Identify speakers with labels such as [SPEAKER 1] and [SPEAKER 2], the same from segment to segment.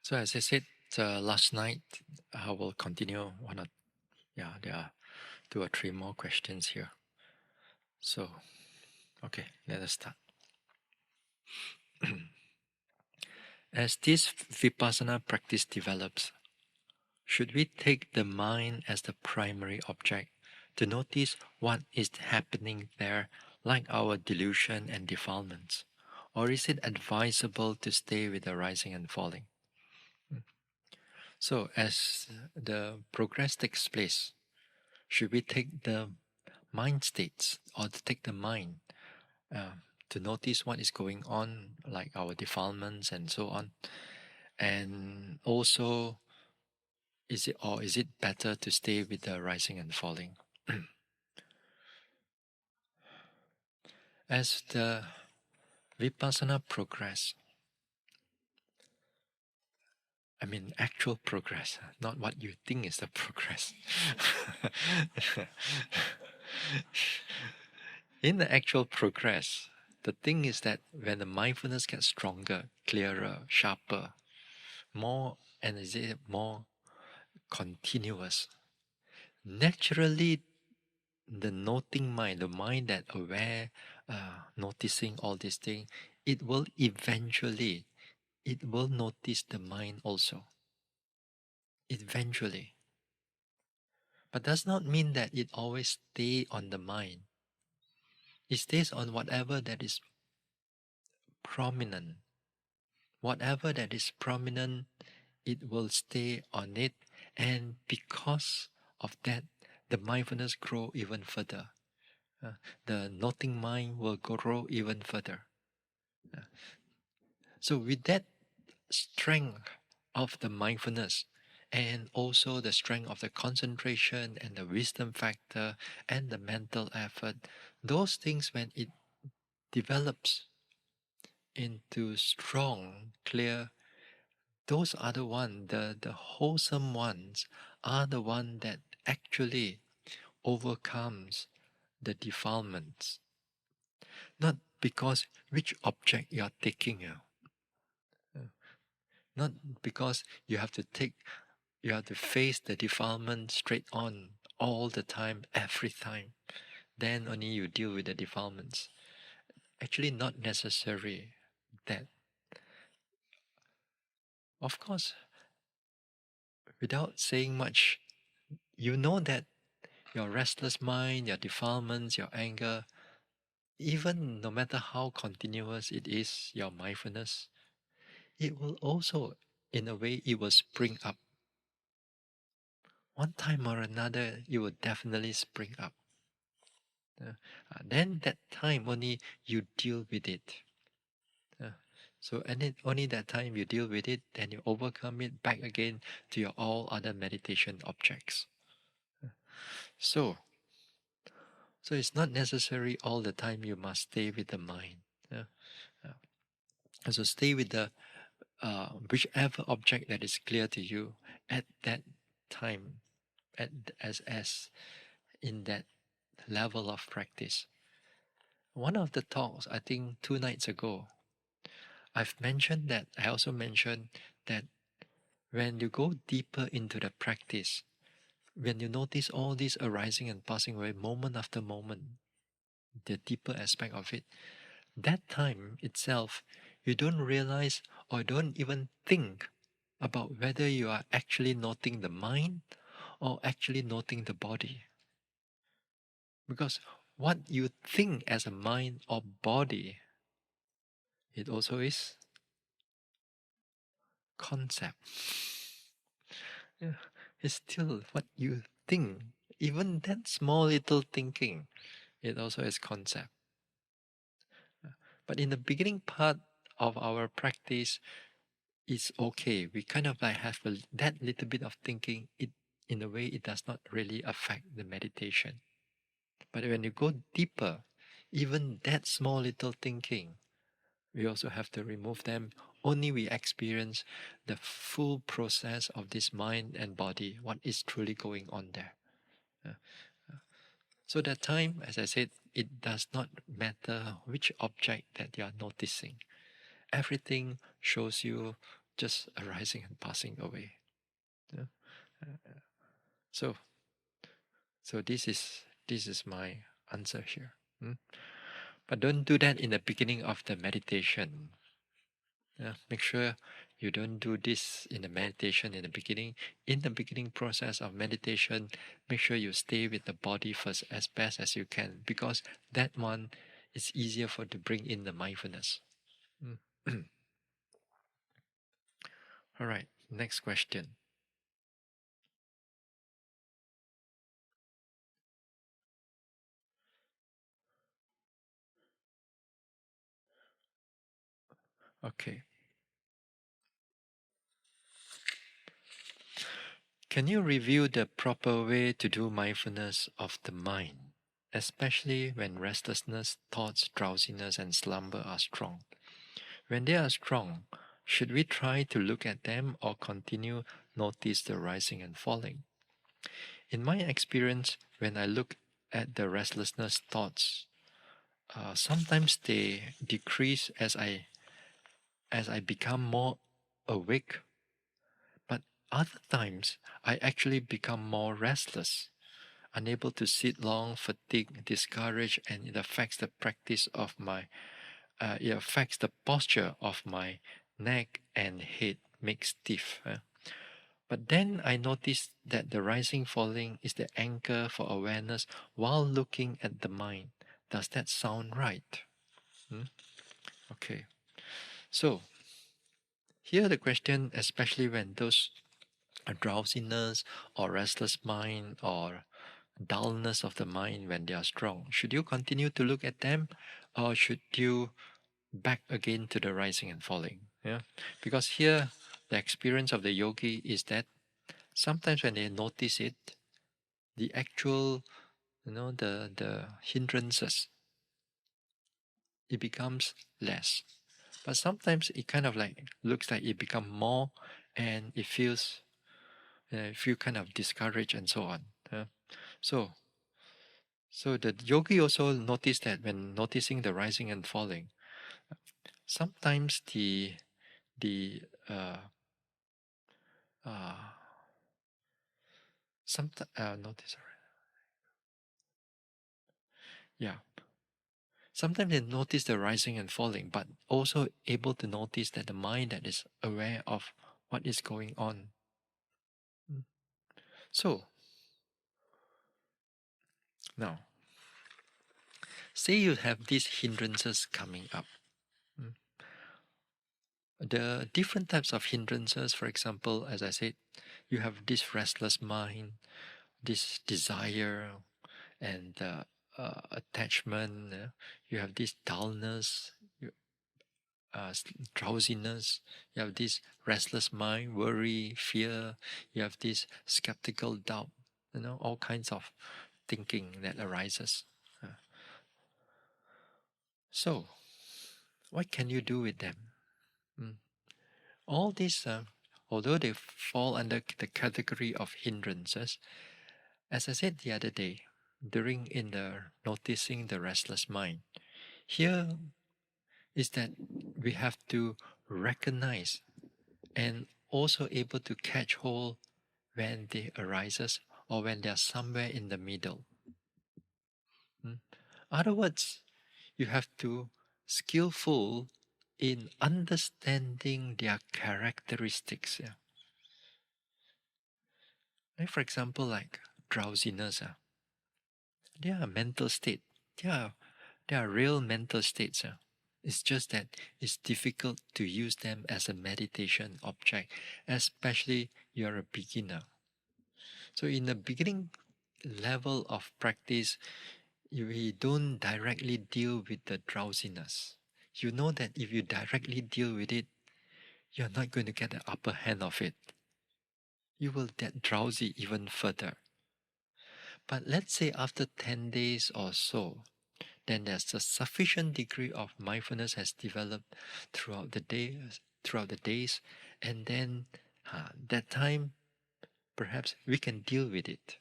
[SPEAKER 1] So as I said last night, I will continue there are 2 or 3 more questions here. So, okay, let us start. As this vipassana practice develops, should we take the mind as the primary object to notice what is happening there, like our delusion and defilements? Or is it advisable to stay with the rising and falling? So, as the progress takes place, should we take the mind states or to take the mind uh, to notice what is going on, like our defilements and so on? And also, is it better to stay with the rising and falling? As the vipassana progress, I mean actual progress, not what you think is the progress. In the actual progress, the thing is that when the mindfulness gets stronger, clearer, sharper, more and is it more continuous, naturally the noting mind, the mind that aware, noticing all these things, it will notice the mind also. Eventually. But does not mean that it always stay on the mind. It stays on whatever that is prominent. Whatever that is prominent, it will stay on it, and because of that, the mindfulness grow even further. The noting mind will grow even further. So with that strength of the mindfulness, and also the strength of the concentration and the wisdom factor and the mental effort, those things, when it develops into strong, clear, those are the one, the wholesome ones are the one that actually overcomes the defilements. Not because which object you are taking, not because you have to face the defilement straight on all the time, every time. Then only you deal with the defilements. Actually, not necessary that. Of course, without saying much, you know that your restless mind, your defilements, your anger, even no matter how continuous it is, your mindfulness, it will also, in a way, it will spring up. One time or another, it will definitely spring up. Then that time only you deal with it. So only that time you deal with it, then you overcome it back again to your all other meditation objects. So it's not necessary all the time you must stay with the mind. So stay with the whichever object that is clear to you at that time, as in that level of practice. One of the talks, I think 2 nights ago, I also mentioned that when you go deeper into the practice, when you notice all these arising and passing away moment after moment, the deeper aspect of it, that time itself, you don't realize or don't even think about whether you are actually noting the mind or actually noting the body. Because what you think as a mind or body, it also is concept. Yeah, it's still what you think. Even that small little thinking, it also is concept. But in the beginning part of our practice, it's okay. We kind of like have that little bit of thinking. It, in a way, it does not really affect the meditation. But when you go deeper, even that small little thinking, we also have to remove them. Only we experience the full process of this mind and body, what is truly going on there. So that time, as I said, it does not matter which object that you are noticing. Everything shows you just arising and passing away. Yeah. So this is my answer here. But don't do that in the beginning of the meditation. Yeah. Make sure you don't do this in the meditation in the beginning. In the beginning process of meditation, make sure you stay with the body first as best as you can, because that one is easier for to bring in the mindfulness. All right, next question. Okay. Can you review the proper way to do mindfulness of the mind, especially when restlessness, thoughts, drowsiness, and slumber are strong? When they are strong, should we try to look at them or continue notice the rising and falling? In my experience, when I look at the restlessness thoughts, sometimes they decrease as I become more awake, but other times I actually become more restless, unable to sit long, fatigued, discouraged, and it affects the practice of my it affects the posture of my neck and head, makes stiff. But then I noticed that the rising falling is the anchor for awareness while looking at the mind. Does that sound right? Okay. So here the question, especially when those drowsiness or restless mind or dullness of the mind when they are strong, should you continue to look at them or should you back again to the rising and falling? Yeah, because here the experience of the yogi is that sometimes when they notice it, the actual, the hindrances, it becomes less. But sometimes it kind of like looks like it become more, and it feels feel kind of discouraged and so on. So so the yogi also noticed that when noticing the rising and falling, sometimes the uh sometimes notice, yeah, sometimes they notice the rising and falling, but also able to notice that the mind that is aware of what is going on. So now, say you have these hindrances coming up. The different types of hindrances, for example, as I said, you have this restless mind, this desire, and attachment. You have this dullness, drowsiness. You have this restless mind, worry, fear. You have this skeptical doubt. All kinds of thinking that arises. So, what can you do with them? All these, although they fall under the category of hindrances, as I said the other day, during in the noticing the restless mind, here is that we have to recognize and also able to catch hold when they arises or when they are somewhere in the middle. Other words, you have to skillful in understanding their characteristics. Yeah. Like for example, like drowsiness. They are a mental state. They are real mental states. It's just that it's difficult to use them as a meditation object, especially you're a beginner. So in the beginning level of practice, we don't directly deal with the drowsiness. You know that if you directly deal with it, you're not going to get the upper hand of it. You will get drowsy even further. But let's say after 10 days or so, then there's a sufficient degree of mindfulness has developed throughout the days, and then that time perhaps we can deal with it.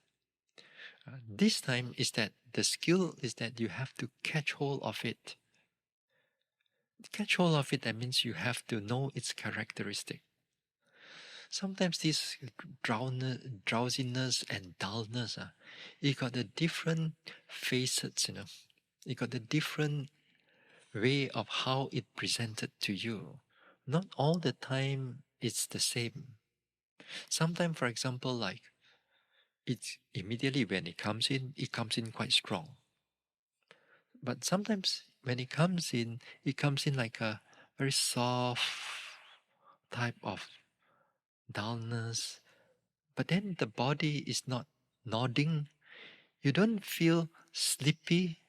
[SPEAKER 1] This time is that the skill is that you have to catch hold of it. Catch hold of it, that means you have to know its characteristic. sometimes this drowsiness and dullness, it got the different facets, it got the different way of how it presented to you. Not all the time it's the same. Sometimes, for example, like it's immediately when it comes in quite strong. But sometimes when it comes in like a very soft type of dullness. But then the body is not nodding. You don't feel sleepy.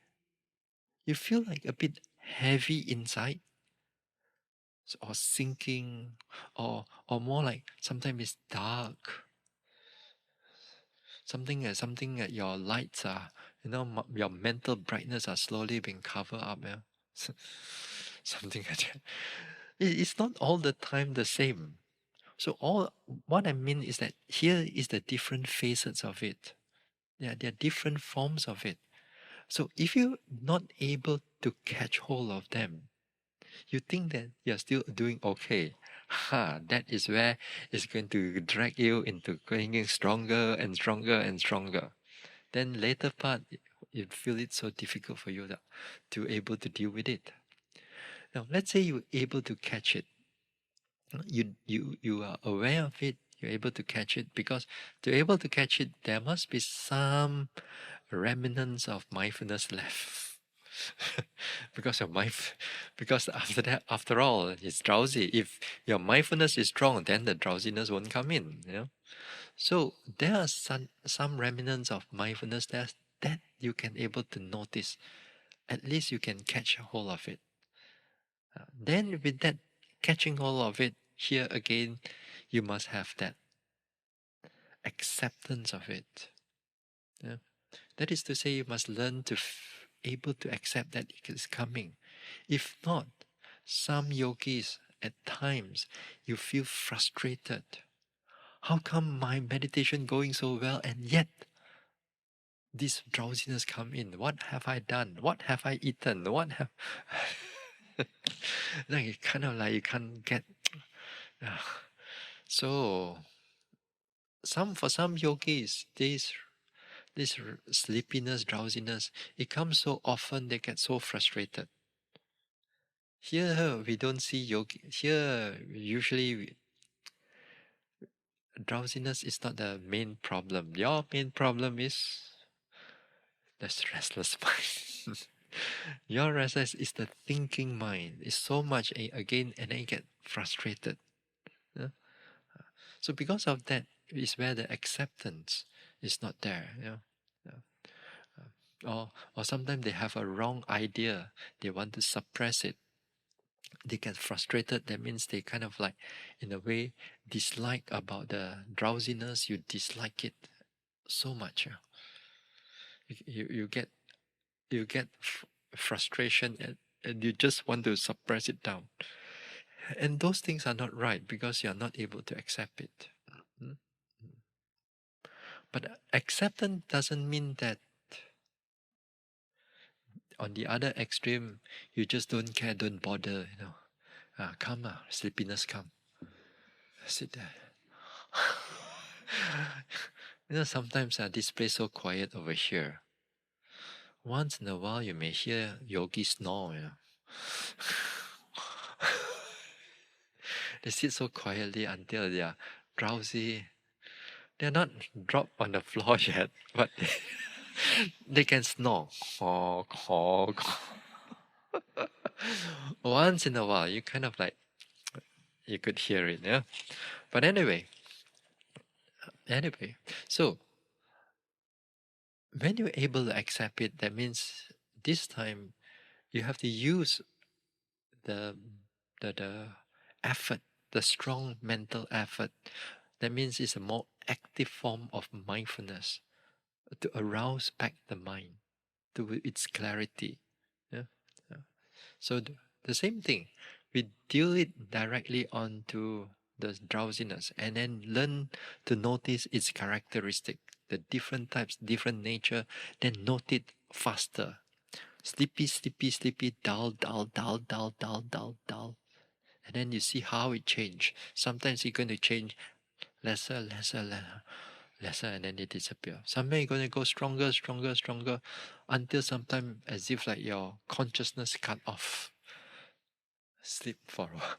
[SPEAKER 1] You feel like a bit heavy inside, or sinking, or more like sometimes it's dark. Something that your lights are, your mental brightness are slowly being covered up. Yeah, something like that. It's not all the time the same. So what I mean is that here is the different facets of it. Yeah, there are different forms of it. So if you're not able to catch hold of them, you think that you're still doing okay. That is where it's going to drag you into getting stronger and stronger and stronger. Then later part, you feel it so difficult for you to able to deal with it. Now, let's say you're able to catch it. You are aware of it. You're able to catch it, because to be able to catch it, there must be some remnants of mindfulness left. because because after all, it's drowsy. If your mindfulness is strong, then the drowsiness won't come in. So there are some remnants of mindfulness that you can able to notice. At least you can catch hold of it. Then with that catching hold of it, here again, you must have that acceptance of it. Yeah? That is to say, you must learn to able to accept that it is coming. If not, some yogis at times you feel frustrated. How come my meditation going so well and yet this drowsiness come in? What have I done? What have I eaten? What have like it kind of like you can't get. So for some yogis, this sleepiness, drowsiness, it comes so often they get so frustrated. Here we don't see yogi. Here usually drowsiness is not the main problem. Your main problem is the restless mind. Your restless is the thinking mind. It's so much again, and then you get frustrated. Yeah? So because of that is where the acceptance is not there. Yeah. Or sometimes they have a wrong idea. They want to suppress it. They get frustrated. That means they kind of like, in a way, dislike about the drowsiness. You dislike it so much. You get frustration, and you just want to suppress it down. And those things are not right because you are not able to accept it. Mm. But acceptance doesn't mean that on the other extreme, you just don't care, don't bother, come, sleepiness come. Sit there. Sometimes this place so quiet over here. Once in a while, you may hear yogi snore. They sit so quietly until they are drowsy. They're not dropped on the floor yet, but they can snore. Once in a while, you kind of like, you could hear it, yeah. But anyway, so when you're able to accept it, that means this time you have to use the the effort, the strong mental effort. That means it's a more active form of mindfulness to arouse back the mind to its clarity. Yeah. Yeah. So the same thing, we deal it directly onto the drowsiness and then learn to notice its characteristic, the different types, different nature, then note it faster. Sleepy, sleepy, sleepy, dull, dull, dull, dull, dull, dull, dull. And then you see how it change. Sometimes it's going to change lesser, lesser, and then they disappear. Sometimes you're going to go stronger, stronger, stronger, until sometimes as if like your consciousness cut off, sleep for a while.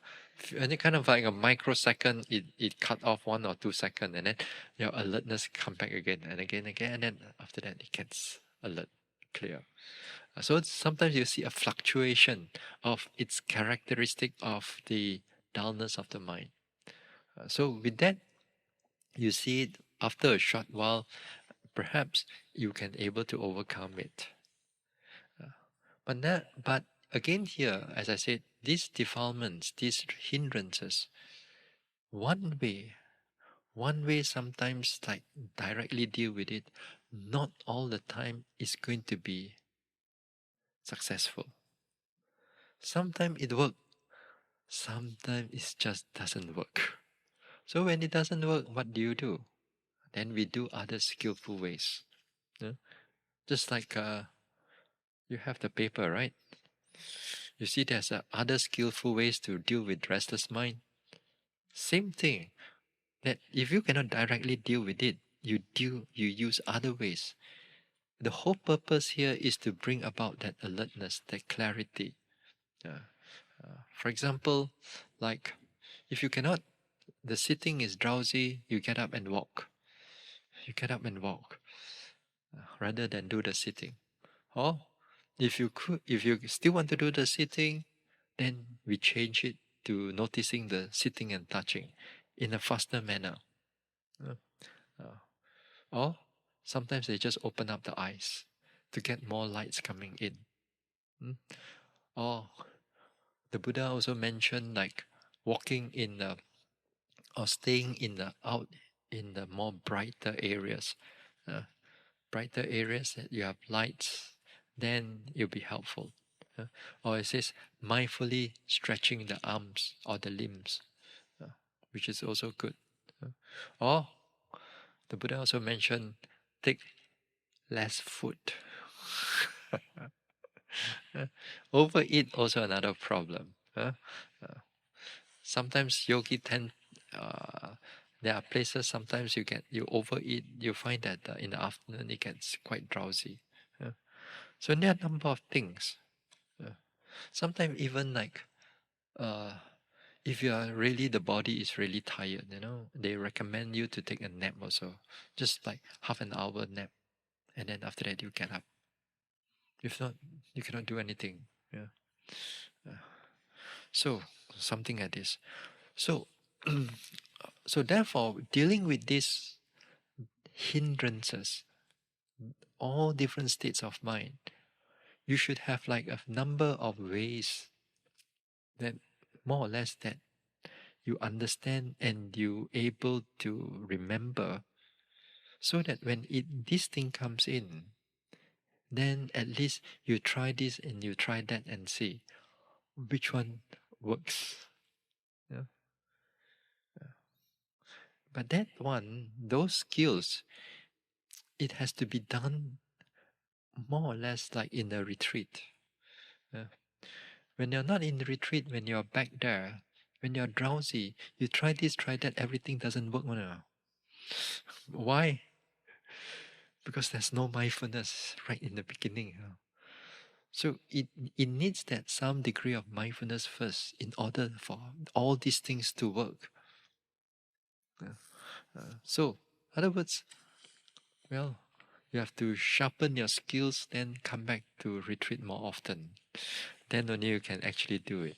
[SPEAKER 1] Any kind of like a microsecond, it cut off 1 or 2 seconds, and then your alertness come back again and again, and then after that it gets alert, clear. So sometimes you see a fluctuation of its characteristic of the dullness of the mind. So with that, you see it after a short while, perhaps you can able to overcome it. But again here, as I said, these defilements, these hindrances, one way sometimes like directly deal with it, not all the time is going to be successful. Sometimes it works, sometimes it just doesn't work. So when it doesn't work, what do? Then we do other skillful ways. Just like you have the paper, right? You see there's other skillful ways to deal with restless mind. Same thing, that if you cannot directly deal with it, you use other ways. The whole purpose here is to bring about that alertness, that clarity. For example, like if you cannot, the sitting is drowsy, you get up and walk. You get up and walk rather than do the sitting. Or if you still want to do the sitting, then we change it to noticing the sitting and touching in a faster manner. Uh, uh, or sometimes they just open up the eyes to get more lights coming in. Or the Buddha also mentioned like walking in the or staying in the out in the more brighter areas. Brighter areas that you have lights, then it'll be helpful. Or it says mindfully stretching the arms or the limbs, which is also good. Or the Buddha also mentioned take less food. Overeat also another problem. Sometimes yogi tend. There are places sometimes you overeat. You find that in the afternoon it gets quite drowsy. So there are a number of things. Sometimes even like if you are really the body is really tired, they recommend you to take a nap also, just like half an hour nap, and then after that you get up. If not, you cannot do anything. So something like this. So so therefore, dealing with these hindrances, all different states of mind, you should have like a number of ways that more or less that you understand and you able to remember, so that when this thing comes in, then at least you try this and you try that and see which one works. But that one, those skills, it has to be done more or less like in a retreat. When you're not in the retreat, when you're back there, when you're drowsy, you try this, try that, everything doesn't work. Why? Because there's no mindfulness right in the beginning. So it needs that some degree of mindfulness first in order for all these things to work. So, in other words, well, you have to sharpen your skills, then come back to retreat more often. Then only you can actually do it.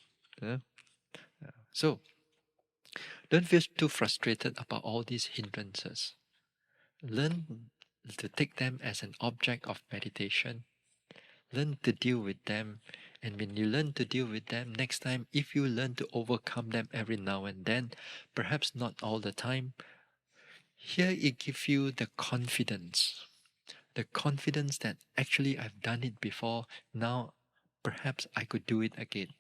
[SPEAKER 1] So, don't feel too frustrated about all these hindrances. Learn to take them as an object of meditation. Learn to deal with them. And when you learn to deal with them, next time, if you learn to overcome them every now and then, perhaps not all the time, here it gives you the confidence. The confidence that actually I've done it before, now perhaps I could do it again.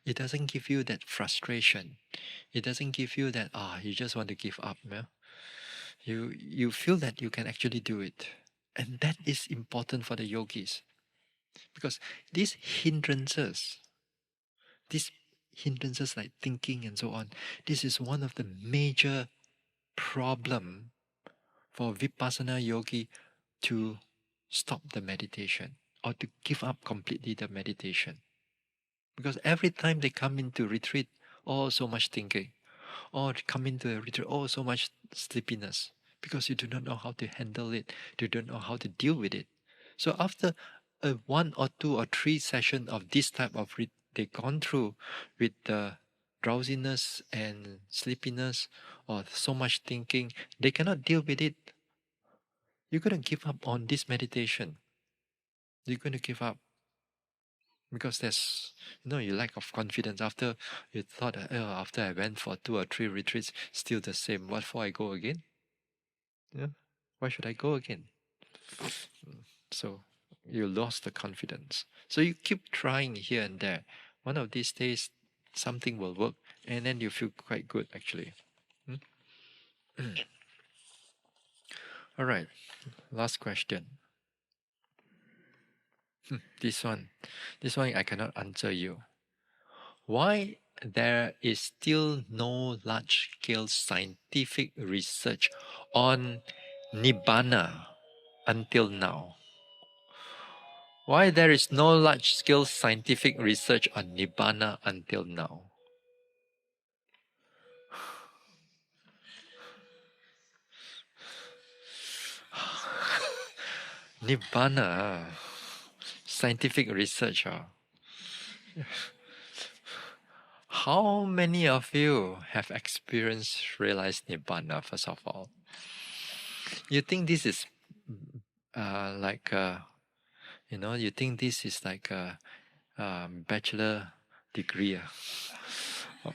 [SPEAKER 1] It doesn't give you that frustration. It doesn't give you that, you just want to give up. You feel that you can actually do it. And that is important for the yogis. Because these hindrances like thinking and so on, this is one of the major problem for Vipassana yogi to stop the meditation or to give up completely the meditation. Because every time they come into retreat, oh, so much thinking. Or come into a retreat, oh, so much sleepiness. Because you do not know how to handle it. You don't know how to deal with it. So after a 1 or 2 or 3 session of this type of they gone through with the drowsiness and sleepiness or so much thinking, they cannot deal with it. You're going to give up on this meditation. You're going to give up because there's you lack of confidence after you thought after I went for 2 or 3 retreats still the same, what for I go again? Yeah, why should I go again? So you lost the confidence, so you keep trying here and there. One of these days something will work and then you feel quite good actually. All right, last question. This one I cannot answer you. Why there is still no large-scale scientific research on Nibbana until now? Why there is no large-scale scientific research on Nibbana until now? Nibbana, scientific research. How many of you have experienced, realized Nibbana, first of all? You think this is like, you think this is like a bachelor degree?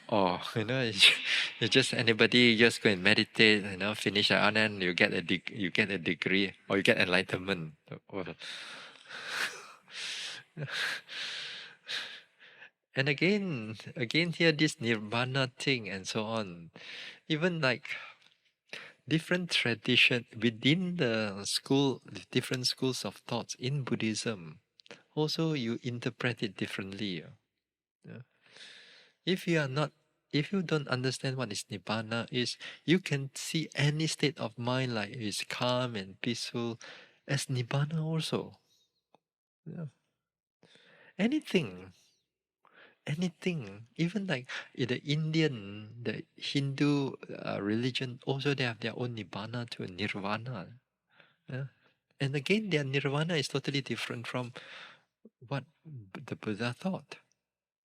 [SPEAKER 1] Or, you just anybody just go and meditate, finish and then you get a degree or you get enlightenment. And again here this nirvana thing and so on. Even like different tradition within the school, different schools of thoughts in Buddhism, also you interpret it differently. Yeah. If you don't understand what is nibbana is, you can see any state of mind like is calm and peaceful as nibbana also. Yeah. Anything, even like in the Indian, the Hindu religion, also they have their own nibbana to nirvana. Yeah. And again, their nirvana is totally different from what the Buddha thought.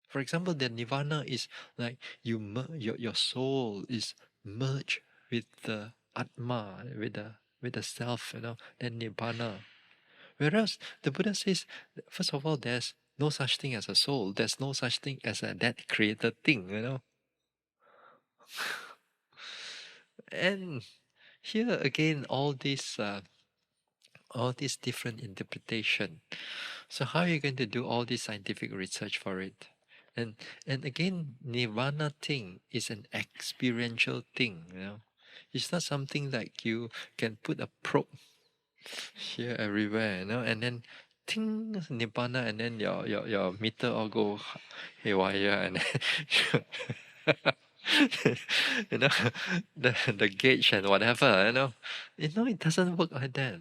[SPEAKER 1] For example, their nirvana is like your soul is merged with the atma, with the self, then nibbana. Whereas the Buddha says, first of all, there's no such thing as a soul. There's no such thing as a that created thing. And here again, all these different interpretation. So how are you going to do all this scientific research for it? And again, nirvana thing is an experiential thing. It's not something like you can put a probe here everywhere, and then ting nibbana, and then your meter all go haywire, and then the gauge and whatever, it doesn't work like that.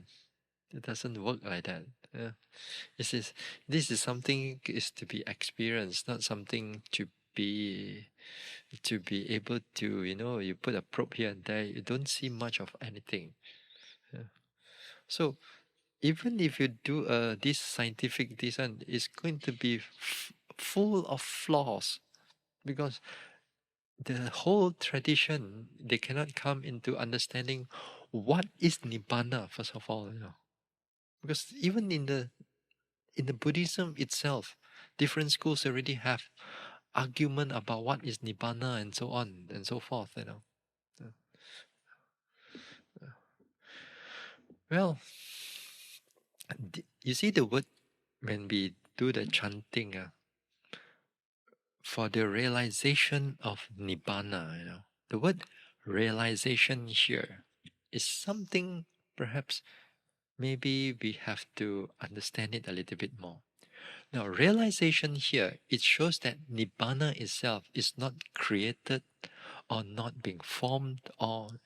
[SPEAKER 1] It doesn't work like that. Yeah. This is something is to be experienced, not something be to be able to, you put a probe here and there, you don't see much of anything. Yeah. So even if you do this scientific design, it's going to be full of flaws, because the whole tradition, they cannot come into understanding what is nibbana, first of all. Because even in the Buddhism itself, different schools already have argument about what is nibbana and so on and so forth. Uh, Well, you see the word when we do the chanting, for the realization of nibbana, the word realization here is something perhaps maybe we have to understand it a little bit more. Now, realization here, it shows that nibbana itself is not created or not being formed, or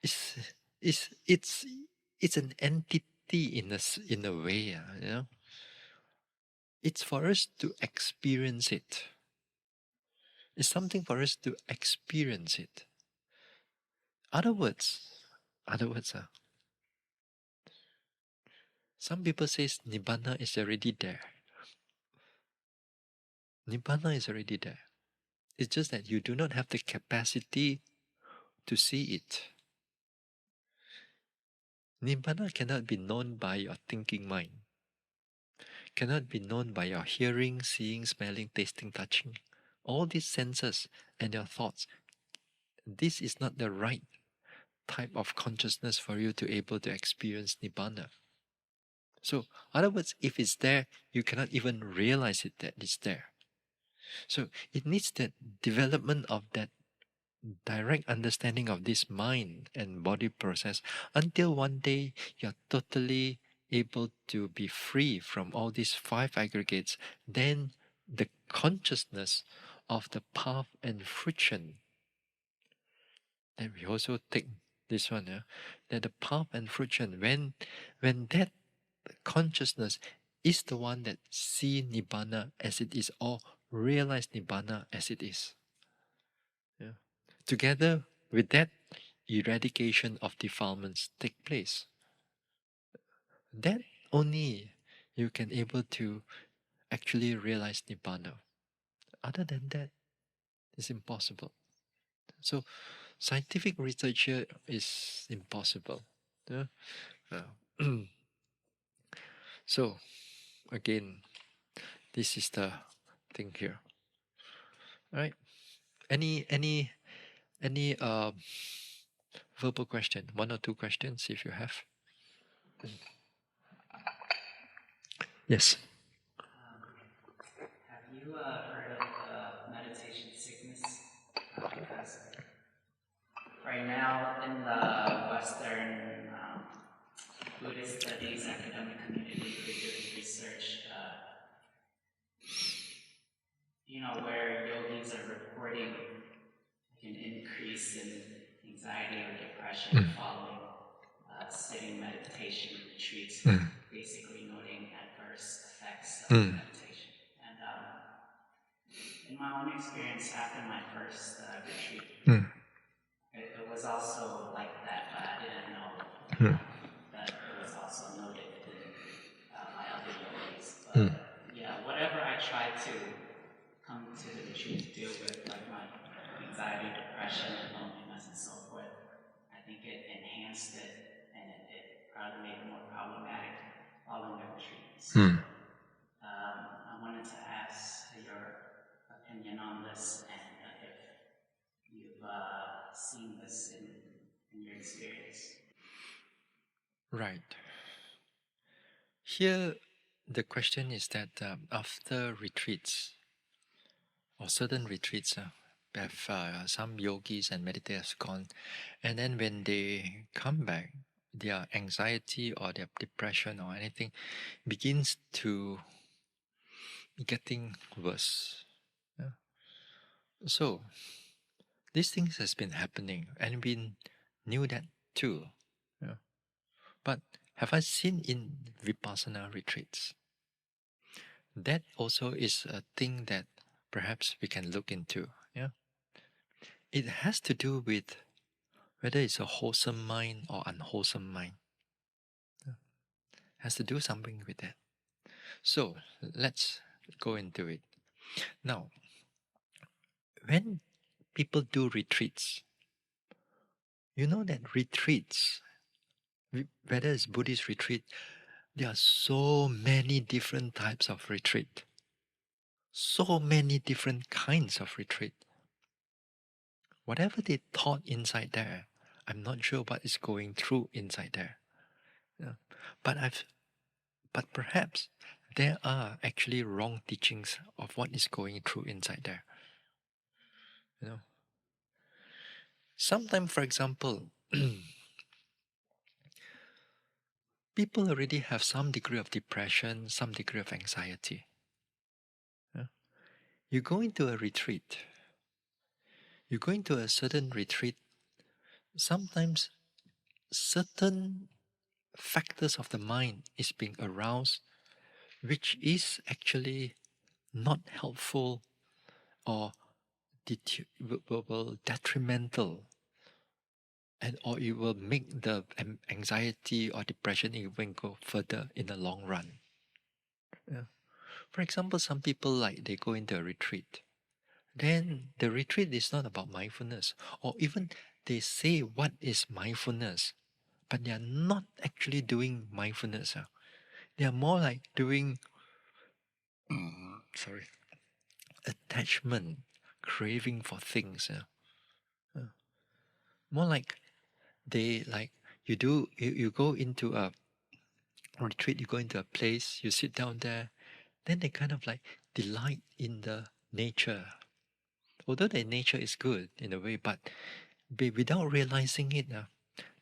[SPEAKER 1] It's it's it's it's an entity in a way, you know. It's for us to experience it. It's something for us to experience it. Other words, other words are. Some people say Nibbana is already there. Nibbana is already there. It's just that you do not have the capacity to see it. Nibbana cannot be known by your thinking mind, cannot be known by your hearing, seeing, smelling, tasting, touching. All these senses and your thoughts. This is not the right type of consciousness for you to able to experience Nibbana. So, in other words, if it's there, you cannot even realize it that it's there. So it needs that development of that direct understanding of this mind and body process until one day you're totally able to be free from all these five aggregates. Then the consciousness of the path and friction. Then we also take this one, that the path and friction, when that consciousness is the one that see Nibbana as it is or realize Nibbana as it is. Yeah. Together with that, eradication of defilements take place. That only you can able to actually realize Nibbana. Other than that, it's impossible. So scientific research here is impossible. Yeah. So again, this is the thing here. All right. Any verbal question? One or two questions if you have. Yes.
[SPEAKER 2] Have you heard of meditation sickness? Because right now in the Western Buddhist studies academic community, they're doing research, where yogis are reporting an increase in anxiety or depression following sitting meditation retreats, basically noting adverse effects of meditation. And in my own experience, after my first retreat, it was also like that, but I didn't know that it was also noted in my other yogis. But yeah, whatever I tried to come to the retreat to deal with, like my anxiety, depression, and loneliness, and so forth, I think it enhanced it, and it probably made it more problematic following the retreat. So I wanted to ask your opinion on this, and if you've seen this in your experience.
[SPEAKER 1] Right. Here, the question is that after retreats, or certain retreats, have some yogis and meditators gone, and then when they come back, their anxiety or their depression or anything begins to getting worse. Yeah. So, these things has been happening, and we knew that too. Yeah. But have I seen in Vipassana retreats? That also is a thing that perhaps we can look into. Yeah, it has to do with whether it's a wholesome mind or unwholesome mind. Yeah. Has to do something with that. So let's go into it now. When people do retreats, you know that retreats, whether it's Buddhist retreat, there are so many different types of retreat, so many different kinds of retreat. Whatever they taught inside there, I'm not sure what is going through inside there. Yeah. But perhaps there are actually wrong teachings of what is going through inside there. You know, sometimes, for example, people already have some degree of depression, some degree of anxiety. Yeah. You go into a retreat. You go into a certain retreat. Sometimes certain factors of the mind is being aroused, which is actually not helpful or will detrimental, and or it will make the anxiety or depression even go further in the long run. Yeah. For example, some people like they go into a retreat. Then the retreat is not about mindfulness, or even they say what is mindfulness, but they are not actually doing mindfulness. They are more like doing sorry, attachment, craving for things. Uh, More like they like you go into a retreat, you go into a place, you sit down there, then they kind of like delight in the nature. Although the nature is good in a way, but without realizing it,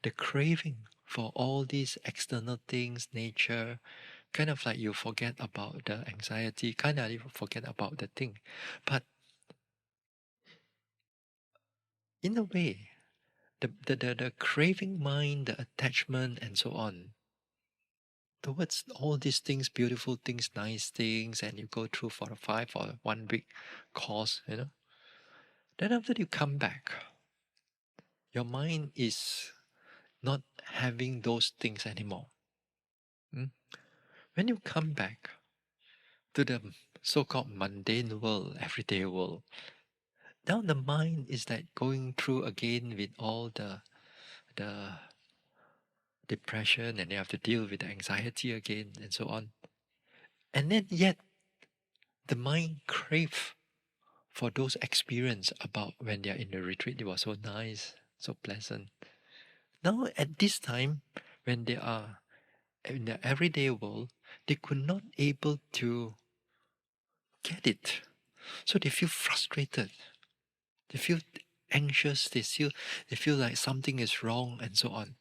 [SPEAKER 1] the craving for all these external things, nature, kind of like you forget about the anxiety, kind of you forget about the thing. But in a way, the craving mind, the attachment, and so on, towards all these things, beautiful things, nice things, and you go through for a 1 week course, then after you come back, your mind is not having those things anymore. When you come back to the so-called mundane world, everyday world, now the mind is like going through again with all the depression, and you have to deal with the anxiety again and so on. And then yet the mind crave for those experience about when they are in the retreat. It was so nice, so pleasant. Now at this time, when they are in the everyday world, they could not able to get it. So they feel frustrated. They feel anxious. They feel like something is wrong and so on.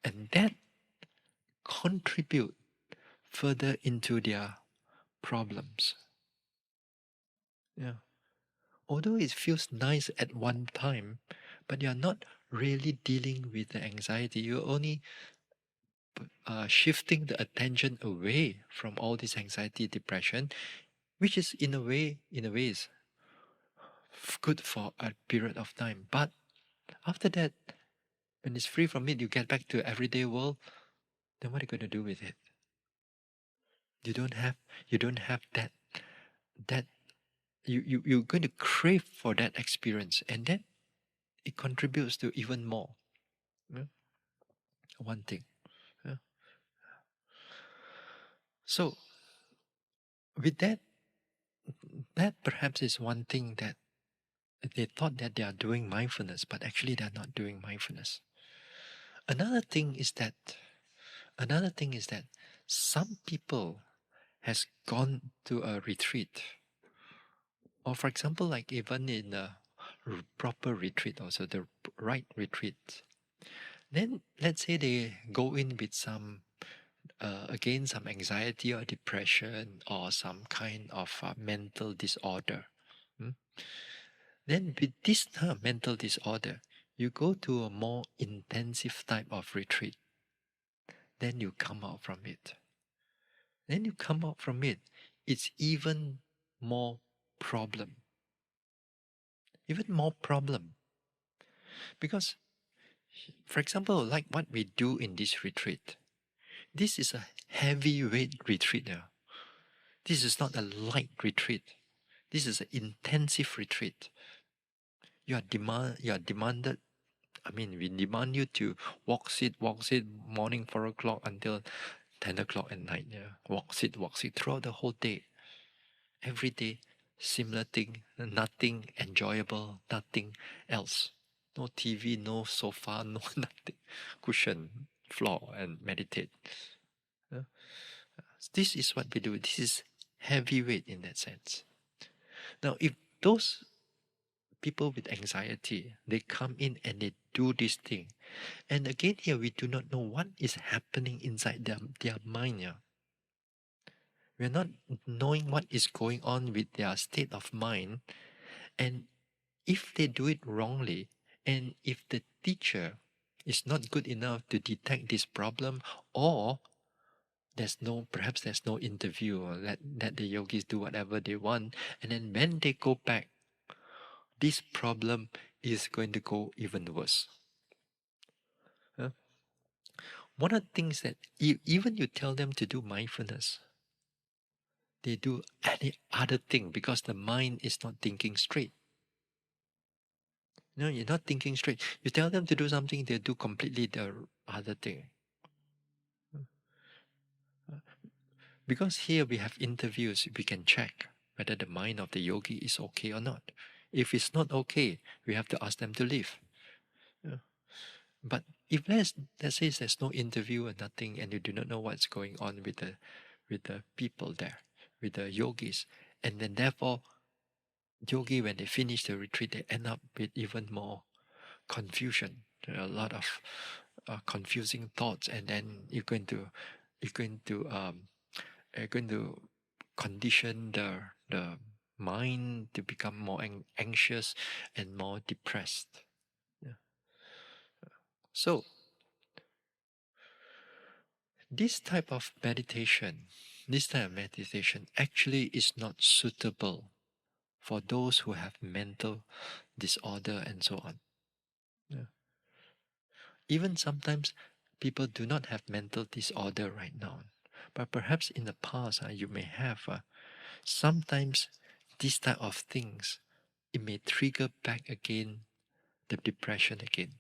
[SPEAKER 1] And that contribute further into their problems. Yeah. Although it feels nice at one time, but you're not really dealing with the anxiety. You're only shifting the attention away from all this anxiety, depression, which is in a way is good for a period of time. But after that, when it's free from it, you get back to everyday world. Then what are you going to do with it? You don't have that you're going to crave for that experience, and then it contributes to even more. Yeah? One thing. Yeah? So with that perhaps is one thing that they thought that they are doing mindfulness, but actually they're not doing mindfulness. Another thing is that another thing is that some people has gone to a retreat, or for example, like even in a proper retreat, also the right retreat. Then let's say they go in with some again some anxiety or depression or some kind of mental disorder. Hmm? Then with this mental disorder, you go to a more intensive type of retreat. Then you come out from it. Then you come out from it. It's even more problem. Even more problem. Because, for example, like what we do in this retreat, this is a heavyweight retreat now. This is not a light retreat. This is an intensive retreat. You are demanded. I mean, we demand you to sit, morning 4 o'clock until 10 o'clock at night. Yeah, walk, sit throughout the whole day. Every day, similar thing, nothing enjoyable, nothing else. No TV, no sofa, no nothing. Cushion, floor, and meditate. Yeah. This is what we do. This is heavyweight in that sense. Now, if those people with anxiety, they come in and they do this thing, and again here we do not know what is happening inside their mind. Yeah. We're not knowing what is going on with their state of mind, and if they do it wrongly, and if the teacher is not good enough to detect this problem, or perhaps there's no interview, or let the yogis do whatever they want, and then when they go back, this problem is going to go even worse. Huh? One of the things that even you tell them to do mindfulness, they do any other thing because the mind is not thinking straight. No, you're not thinking straight. You tell them to do something, they do completely the other thing. Because here we have interviews, we can check whether the mind of the yogi is okay or not. If it's not okay, we have to ask them to leave. Yeah. But if let's say there's no interview or nothing, and you do not know what's going on with the people there, with the yogis, and then therefore yogi, when they finish the retreat, they end up with even more confusion. There are a lot of confusing thoughts, and then you're going to condition the mind to become more anxious and more depressed. Yeah. So this type of meditation, actually is not suitable for those who have mental disorder and so on. Yeah. Even sometimes people do not have mental disorder right now, but perhaps in the past you may have. Sometimes these type of things, it may trigger back again the depression again.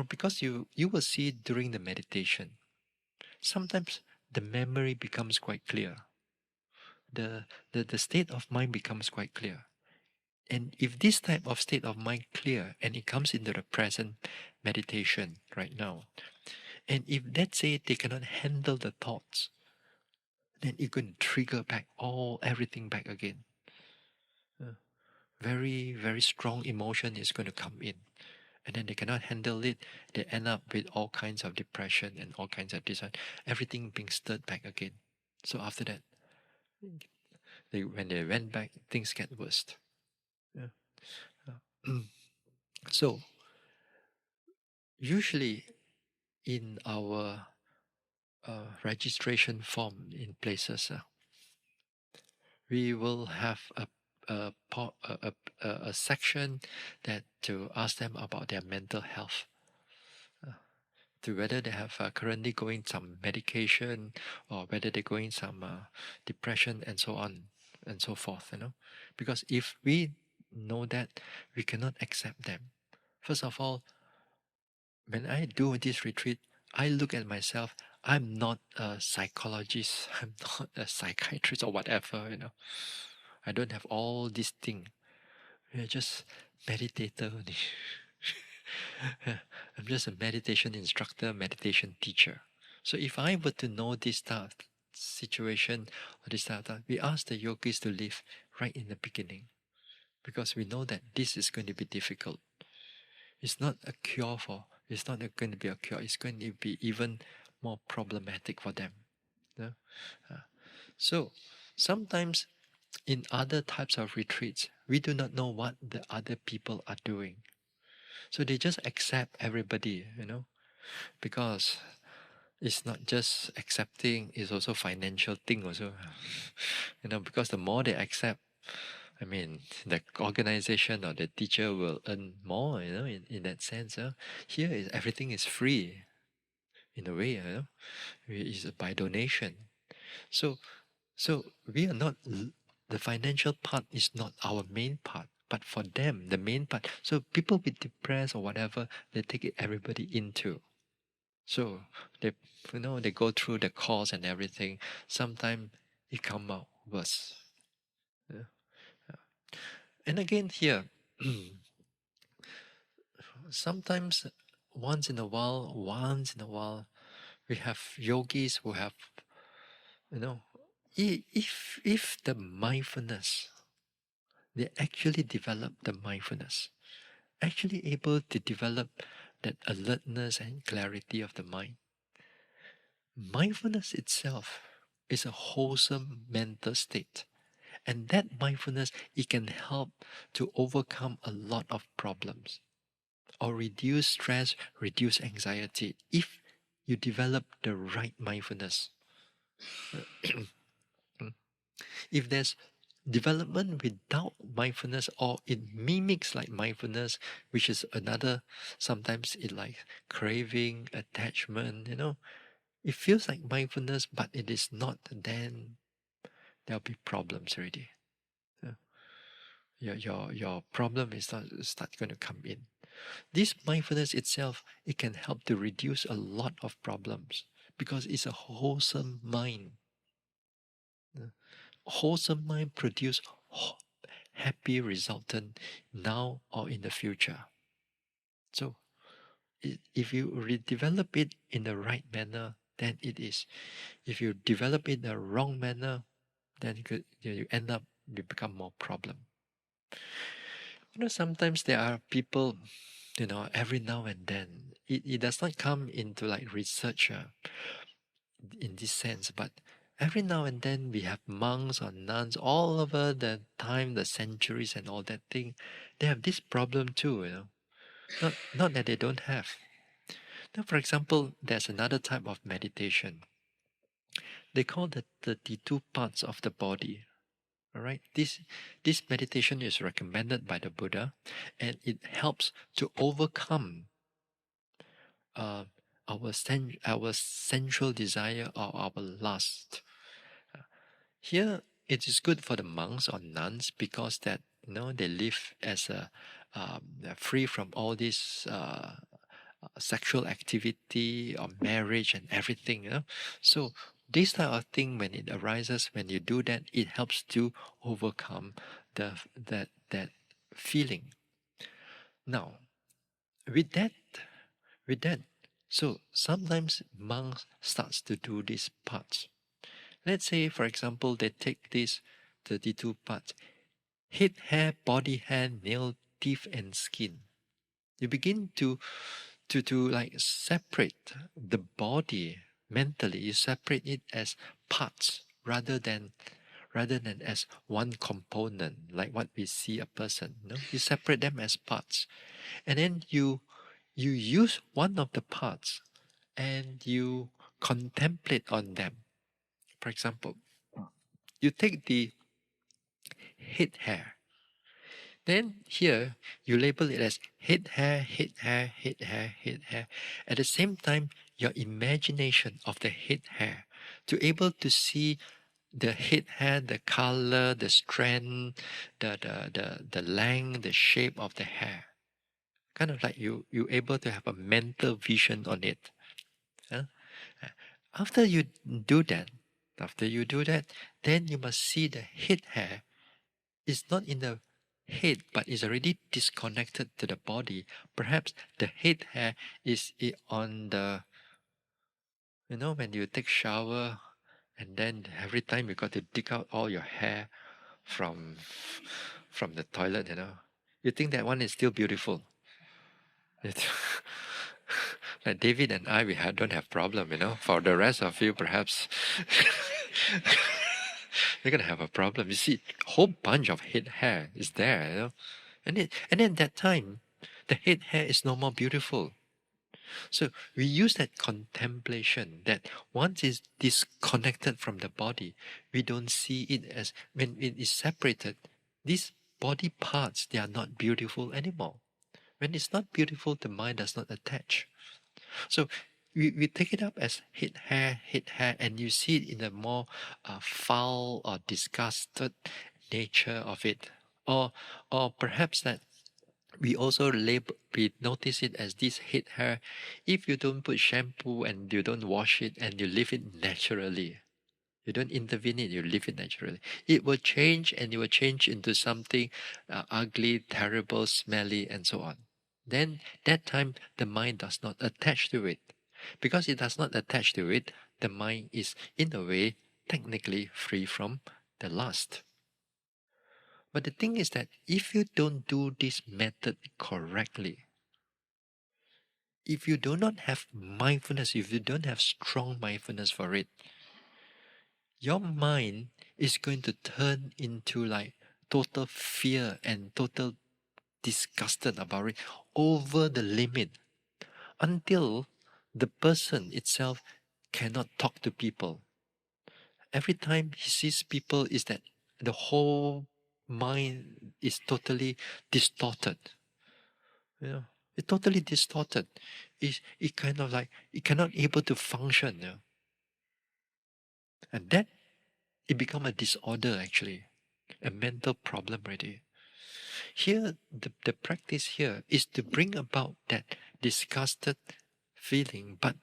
[SPEAKER 1] Because you will see during the meditation, sometimes the memory becomes quite clear. The state of mind becomes quite clear. And if this type of state of mind clear and it comes into the present meditation right now, and if let's say they cannot handle the thoughts, then it can trigger back everything back again. Very, very strong emotion is going to come in. And then they cannot handle it. They end up with all kinds of depression and all kinds of desire. Everything being stirred back again. So after that, when they went back, things get worse. Yeah. So usually in our registration form in places, we will have a section that to ask them about their mental health, to whether they have currently going some medication, or whether they're going some depression and so on and so forth. Because if we know that, we cannot accept them. First of all, when I do this retreat, I look at myself. I'm not a psychologist. I'm not a psychiatrist or whatever. I don't have all these things. We're just meditator only. I'm just a meditation instructor, meditation teacher. So if I were to know this type of situation or this type of, we ask the yogis to leave right in the beginning, because we know that this is going to be difficult. It's not a cure for. It's not going to be a cure. It's going to be even more problematic for them. Yeah? So sometimes in other types of retreats, we do not know what the other people are doing. So they just accept everybody, because it's not just accepting, it's also financial thing also. Because the more they accept, the organization or the teacher will earn more, in that sense. Here is everything is free in a way, it's by donation. So we are not, the financial part is not our main part, but for them, the main part. So people with depressed or whatever, they take everybody into. So they go through the course and everything. Sometimes it come out worse. Yeah. And again here, sometimes once in a while, we have yogis who have, if the mindfulness, they actually develop the mindfulness, actually able to develop that alertness and clarity of the mind. Mindfulness itself is a wholesome mental state. And that mindfulness, it can help to overcome a lot of problems. or reduce stress, reduce anxiety if you develop the right mindfulness. If there's development without mindfulness, or it mimics like mindfulness, which is another, sometimes it like craving, attachment, it feels like mindfulness but it is not, then there'll be problems already. Yeah. Your problem is start going to come in. This mindfulness itself, it can help to reduce a lot of problems because it's a wholesome mind. Yeah. Wholesome mind produce happy resultant now or in the future. So if you develop it in the right manner, then it is. If you develop it in the wrong manner, then you end up, you become more problem. Sometimes there are people, every now and then, it does not come into like research in this sense, but every now and then we have monks or nuns all over the time, the centuries and all that thing. They have this problem too. Not that they don't have. Now, for example, there's another type of meditation. They call the 32 parts of the body. All right, this meditation is recommended by the Buddha, and it helps to overcome uh, our sensual desire or our lust. Here, it is good for the monks or nuns because that they live as free from all this sexual activity or marriage and everything. So this type of thing, when it arises, when you do that, it helps to overcome that feeling. Now, with that, with that, so sometimes monks starts to do these parts. Let's say, for example, they take these 32 parts: head, hair, body, hand, nail, teeth, and skin. You begin to like separate the body mentally. You separate it as parts rather than as one component, like what we see a person. You separate them as parts, and then you use one of the parts and you contemplate on them. For example, you take the head hair. Then here you label it as head hair, head hair, head hair, head hair. At the same time, your imagination of the head hair to able to see the head hair, the color, the strength, the length, the shape of the hair. Kind of like you able to have a mental vision on it. Huh? After you do that, then you must see the head hair is not in the head but is already disconnected to the body. Perhaps the head hair is on the, when you take shower and then every time you got to dig out all your hair from the toilet. You think that one is still beautiful. Like David and I, don't have problem. For the rest of you, perhaps you're gonna have a problem. You see, a whole bunch of head hair is there. And then that time, the head hair is no more beautiful. So we use that contemplation that once it's disconnected from the body, we don't see it as, when it is separated, these body parts, they are not beautiful anymore. When it's not beautiful, the mind does not attach. So we take it up as head hair, and you see it in a more foul or disgusted nature of it. Or perhaps that we also we notice it as this head hair. If you don't put shampoo and you don't wash it and you leave it naturally, you don't intervene it, you leave it naturally, it will change, and it will change into something ugly, terrible, smelly, and so on. Then that time the mind does not attach to it. Because it does not attach to it, the mind is in a way technically free from the lust. But the thing is that if you don't do this method correctly, if you do not have mindfulness, if you don't have strong mindfulness for it, your mind is going to turn into like total fear and total disgusted about it over the limit until the person itself cannot talk to people. Every time he sees people, is that the whole mind is totally distorted. You know, it's totally distorted. It kind of like it cannot able to function. And that it become a disorder actually, a mental problem already. Here, the practice here is to bring about that disgusted feeling, but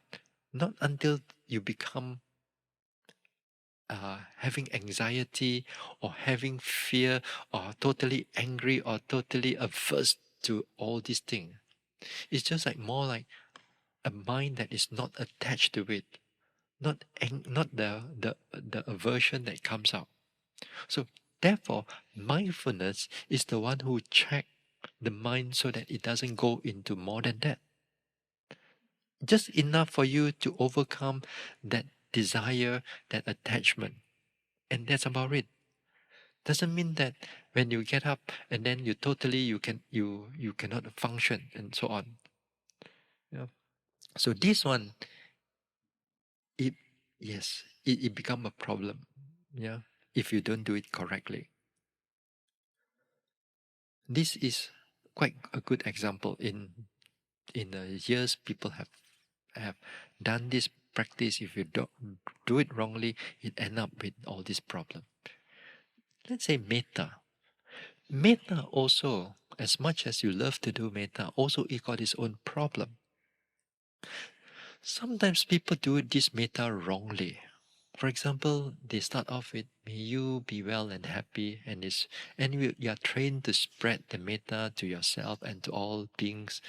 [SPEAKER 1] not until you become having anxiety or having fear or totally angry or totally averse to all these things. It's just like more like a mind that is not attached to it, not the aversion that comes out. So therefore, mindfulness is the one who check the mind so that it doesn't go into more than that. Just enough for you to overcome that desire, that attachment, and that's about it. Doesn't mean that when you get up and then you cannot function and so on. Yeah. So this one, it yes, it become a problem. Yeah, if you don't do it correctly. This is quite a good example in the years people have done this practice. If you don't do it wrongly, it end up with all this problem. Let's say metta. Metta also, as much as you love to do metta, also it got its own problem. Sometimes people do this metta wrongly. For example, they start off with "May you be well and happy," and you are trained to spread the metta to yourself and to all beings,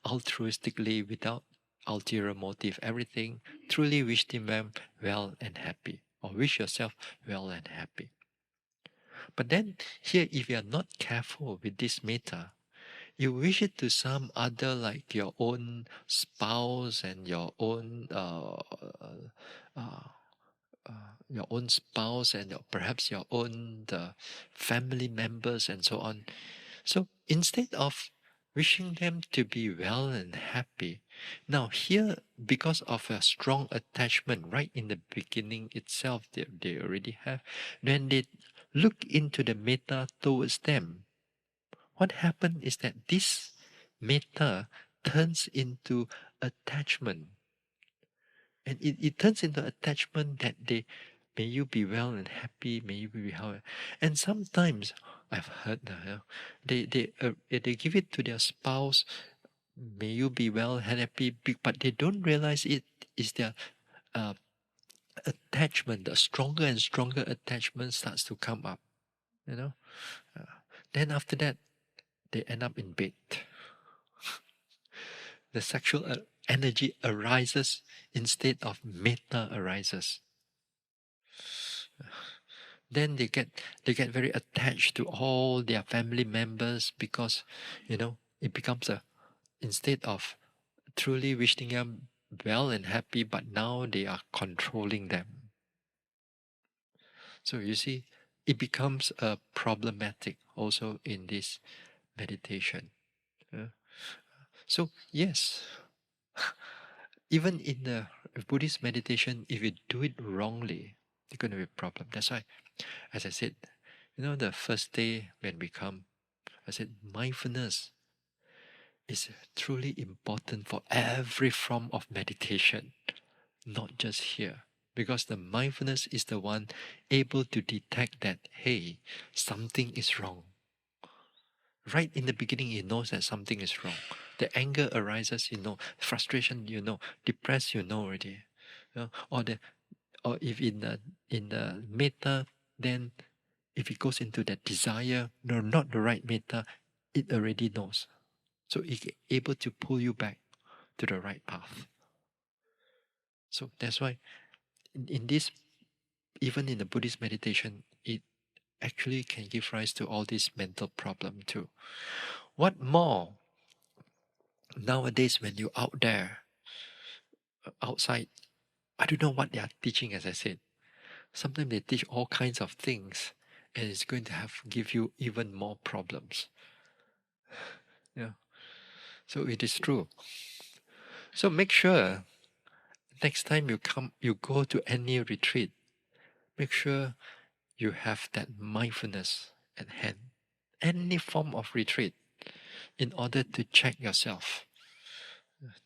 [SPEAKER 1] altruistically without ulterior motive. Everything truly wish them well and happy, or wish yourself well and happy. But then here, if you are not careful with this metta, you wish it to some other, like your own spouse and uh, your own spouse and perhaps your own the family members and so on. So instead of wishing them to be well and happy, now here, because of a strong attachment right in the beginning itself, they already have, when they look into the metta towards them, what happened is that this metta turns into attachment. And it turns into attachment that may you be well and happy, may you be well. And sometimes I've heard they give it to their spouse, may you be well and happy, but they don't realize it is their uh, attachment. The stronger and stronger attachment starts to come up. You know, then after that they end up in bed. The sexual energy arises instead of metta arises. Then they get very attached to all their family members because it becomes a, instead of truly wishing them well and happy, but now they are controlling them. So you see, it becomes a problematic also in this meditation. So yes, even in the Buddhist meditation, if you do it wrongly, it's going to be a problem. That's why, as I said, the first day when we come, I said mindfulness is truly important for every form of meditation, not just here. Because the mindfulness is the one able to detect that, hey, something is wrong. Right in the beginning, it knows that something is wrong. The anger arises, frustration, depressed, already. Or if in the metta, then if it goes into that desire, no, not the right metta, it already knows. So it's able to pull you back to the right path. So that's why in this, even in the Buddhist meditation, it actually can give rise to all this mental problem too. What more nowadays when you're out there, outside, I don't know what they are teaching, as I said. Sometimes they teach all kinds of things and it's going to give you even more problems. So it is true. So make sure next time you go to any retreat, make sure you have that mindfulness at hand. Any form of retreat, in order to check yourself,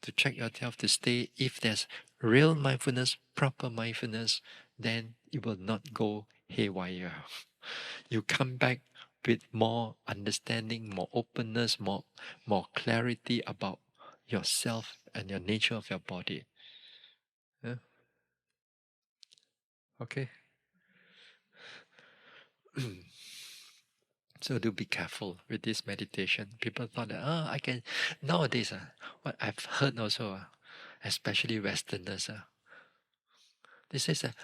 [SPEAKER 1] to stay. If there's real mindfulness, proper mindfulness, then it will not go haywire. You come back with more understanding, more openness, more clarity about yourself and your nature of your body. Yeah? Okay. So do be careful with this meditation. People thought that I can nowadays. What I've heard also, especially Westerners, they say that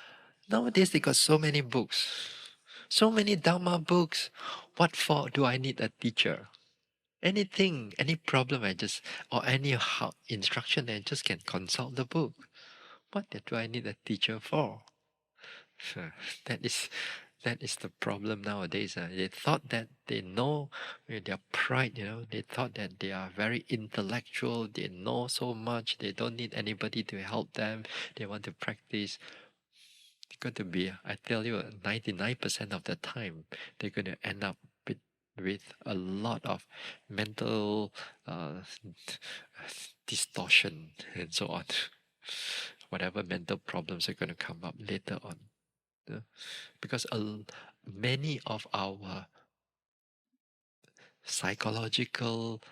[SPEAKER 1] nowadays they got so many books, so many Dharma books. What for do I need a teacher? Anything, any problem, I just or any how instruction, I just can consult the book. What do I need a teacher for? So that is that is the problem nowadays. They thought that they know with their pride, they thought that they are very intellectual, they know so much, they don't need anybody to help them, they want to practice. It's going to be, I tell you, 99% of the time, they're going to end up with a lot of mental distortion and so on. Whatever mental problems are going to come up later on. Because many of our psychological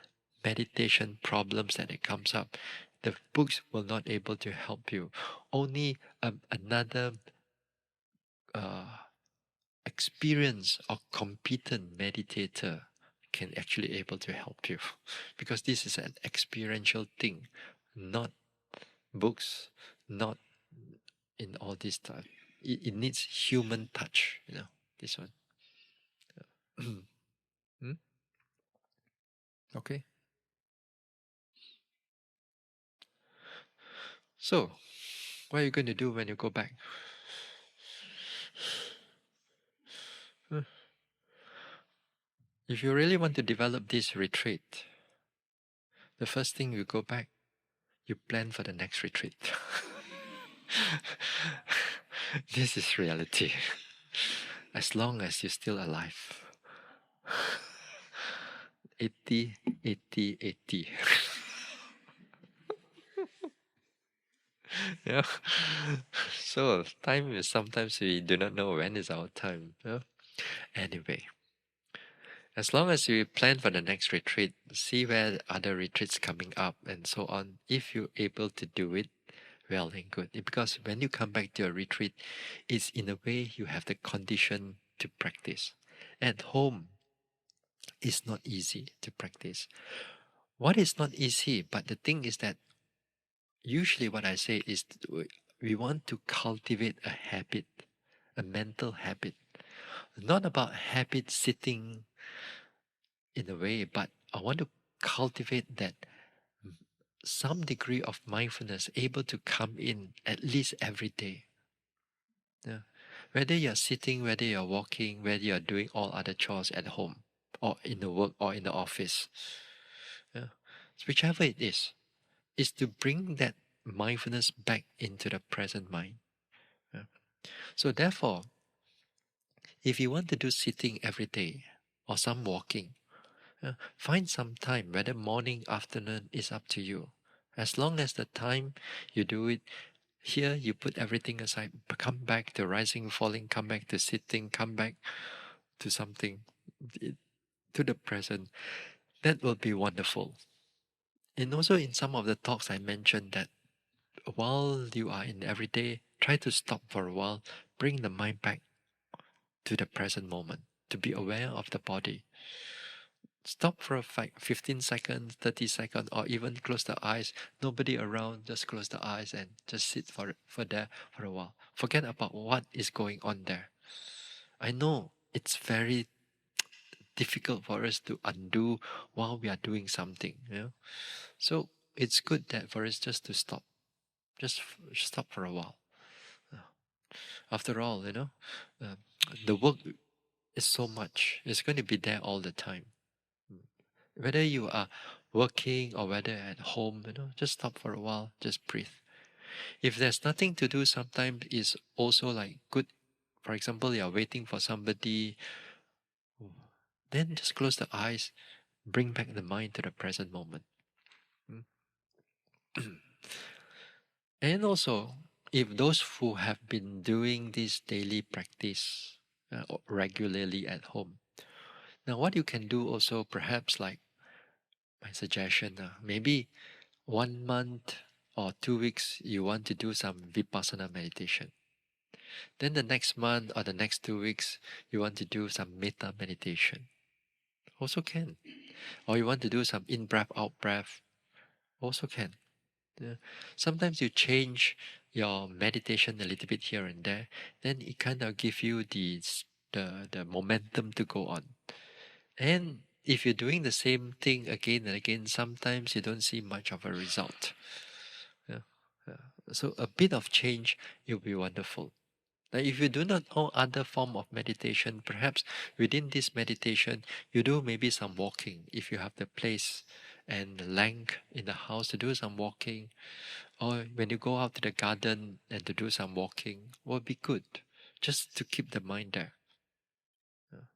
[SPEAKER 1] meditation problems that it comes up, the books will not able to help you. Only another uh, experienced or competent meditator can actually able to help you, because this is an experiential thing, not books, not in all this stuff. It needs human touch, this one. Hmm? Okay. So, what are you going to do when you go back? If you really want to develop this retreat, the first thing you go back, you plan for the next retreat. This is reality. As long as you're still alive. 80, 80, 80. Yeah. So time is, sometimes we do not know when is our time. Yeah? Anyway, as long as you plan for the next retreat, see where other retreats coming up and so on. If you're able to do it, well and good. Because when you come back to a retreat, it's in a way you have the condition to practice. At home, it's not easy to practice. What is not easy, but the thing is that usually what I say is we want to cultivate a habit, a mental habit. Not about habit sitting in a way, but I want to cultivate that some degree of mindfulness able to come in at least every day. Yeah. Whether you're sitting, whether you're walking, whether you're doing all other chores at home or in the work or in the office. Yeah. Whichever it is to bring that mindfulness back into the present mind. Yeah. So therefore, if you want to do sitting every day or some walking, find some time, whether morning, afternoon, is up to you. As long as the time you do it, here you put everything aside, come back to rising, falling, come back to sitting, come back to something, to the present. That will be wonderful. And also in some of the talks I mentioned that while you are in everyday, try to stop for a while, bring the mind back to the present moment, to be aware of the body. Stop for a 15 seconds, 30 seconds, or even close the eyes. Nobody around, just close the eyes and just sit for there for a while. Forget about what is going on there. I know it's very difficult for us to undo while we are doing something, So it's good that for us just to stop. Just stop for a while. After all, the work is so much. It's going to be there all the time. Whether you are working or whether at home, just stop for a while, just breathe. If there's nothing to do, sometimes it's also like good. For example, you're waiting for somebody, then just close the eyes, bring back the mind to the present moment. Mm. And also, if those who have been doing this daily practice regularly at home, now what you can do also, perhaps like my suggestion, maybe 1 month or 2 weeks, you want to do some vipassana meditation. Then the next month or the next 2 weeks, you want to do some metta meditation. Also can. Or you want to do some in breath, out breath. Also can. Yeah. Sometimes you change your meditation a little bit here and there, then it kind of give you the momentum to go on. And if you're doing the same thing again and again, sometimes you don't see much of a result. Yeah. Yeah. So a bit of change will be wonderful. Now, if you do not know other form of meditation, perhaps within this meditation, you do maybe some walking if you have the place and the length in the house to do some walking, or when you go out to the garden and to do some walking, would be good, just to keep the mind there. Yeah.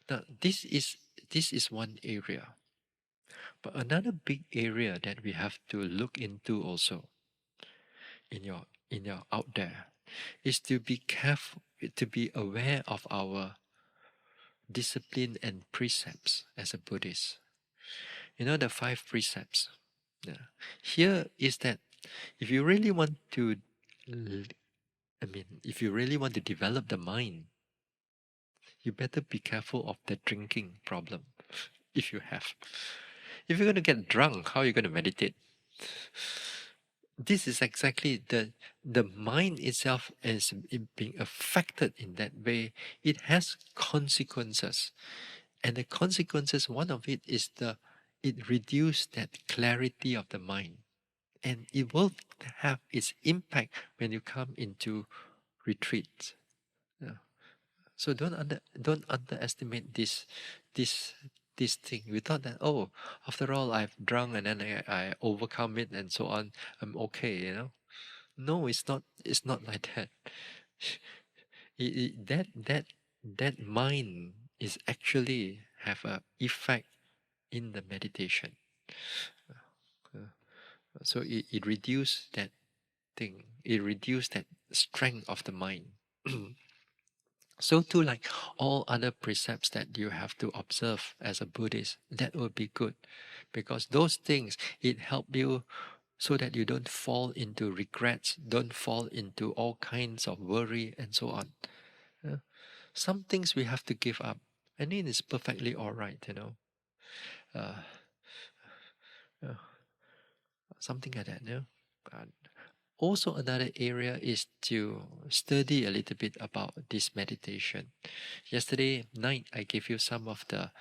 [SPEAKER 1] Now, this is one area, but another big area that we have to look into also in your out there is to be careful, to be aware of our discipline and precepts as a Buddhist. The 5 precepts. Yeah. Here is that if you really want to, if you really want to develop the mind, you better be careful of the drinking problem. If you have, if you're going to get drunk, how are you going to meditate? This is exactly the mind itself is being affected in that way. It has consequences, and the consequences, one of it is it reduces that clarity of the mind, and it will have its impact when you come into retreat. Yeah. So don't underestimate this this thing. We thought that, oh, after all, I've drunk and then I overcome it and so on, I'm okay. No, it's not like that. That mind is actually have a effect in the meditation. Uh, so it reduce that thing. It reduce that strength of the mind. So too, like all other precepts that you have to observe as a Buddhist, that would be good, because those things, it help you so that you don't fall into regrets, don't fall into all kinds of worry and so on. Yeah. Some things we have to give up, and it is perfectly all right. Uh, uh, Something like that. Uh, Also, another area is to study a little bit about this meditation. Yesterday night, I gave you some of the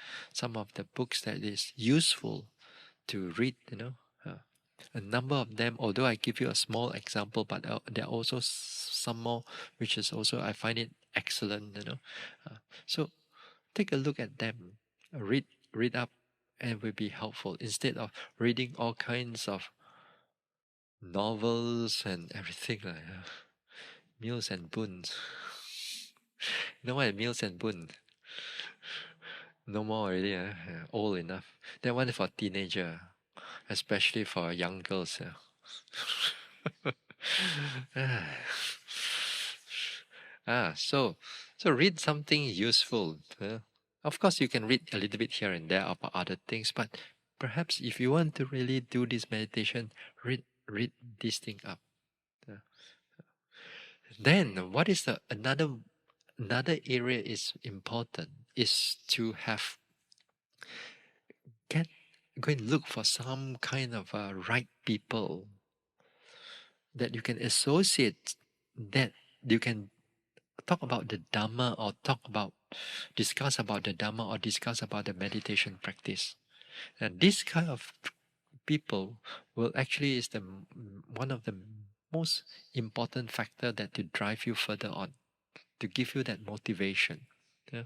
[SPEAKER 1] books that is useful to read. A number of them. Although I give you a small example, but there are also some more, which is also I find it excellent. So take a look at them, read up, and will be helpful instead of reading all kinds of novels and everything like Meals and Boons. You know what? Meals and Boon. No more already. Yeah, old enough. That one is for teenager, especially for young girls. So read something useful. Of course, you can read a little bit here and there about other things, but perhaps if you want to really do this meditation, read this thing up. Yeah. Then, what is the another area is important is to have get go and look for some kind of right people that you can associate, that you can talk about the Dhamma, or discuss about the Dhamma, or discuss about the meditation practice. And this kind of people will actually is one of the most important factor that to drive you further on, to give you that motivation. Yeah.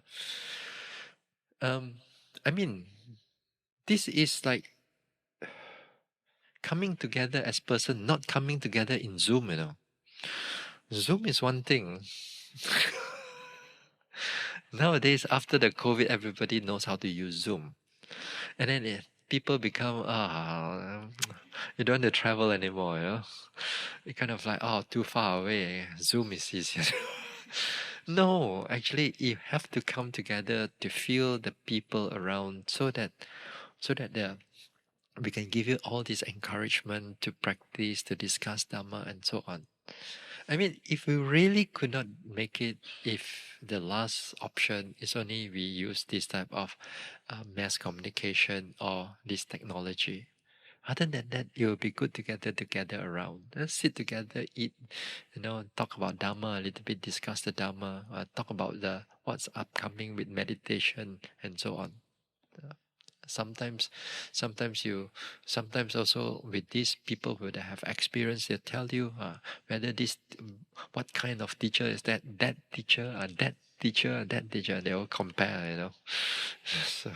[SPEAKER 1] I mean, this is like coming together as person, not coming together in Zoom, Zoom is one thing. Nowadays, after the COVID, everybody knows how to use Zoom. And then people become, you don't want to travel anymore, It kind of like, too far away. Zoom is easier. No, actually, you have to come together to feel the people around so that we can give you all this encouragement to practice, to discuss Dhamma, and so on. I mean, if we really could not make it, if the last option is only we use this type of mass communication or this technology, other than that, it will be good to gather around. Let's sit together, eat, talk about Dhamma a little bit, discuss the Dhamma, talk about the what's upcoming with meditation and so on. Sometimes sometimes also with these people who they have experience, they tell you whether this what kind of teacher is that teacher that teacher that teacher, they will compare. So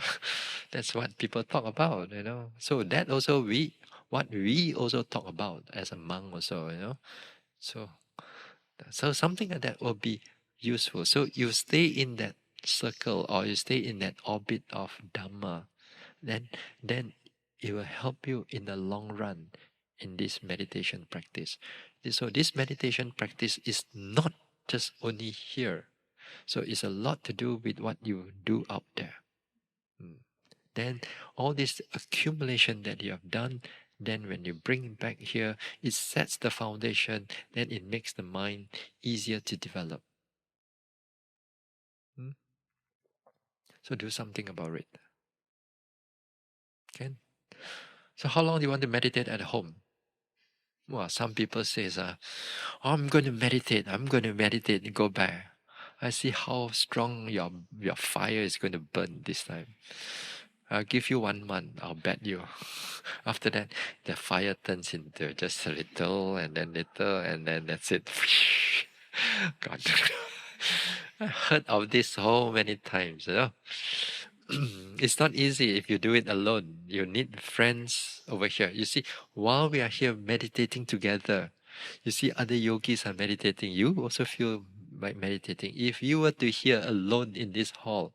[SPEAKER 1] that's what people talk about. So that also what we also talk about as a monk also. So something like that will be useful. So you stay in that circle, or you stay in that orbit of Dhamma, then it will help you in the long run in this meditation practice. So this meditation practice is not just only here. So it's a lot to do with what you do out there. Then all this accumulation that you have done, then when you bring it back here, it sets the foundation, then it makes the mind easier to develop. So do something about it. Okay? So how long do you want to meditate at home? Well, some people say, I'm going to meditate. I'm going to meditate and go back. I see how strong your fire is going to burn this time. I'll give you 1 month. I'll bet you. After that, the fire turns into just a little, and then little, and then that's it. God, I heard of this so many times. It's not easy if you do it alone. You need friends over here. You see, while we are here meditating together, you see other yogis are meditating. You also feel like meditating. If you were to hear alone in this hall,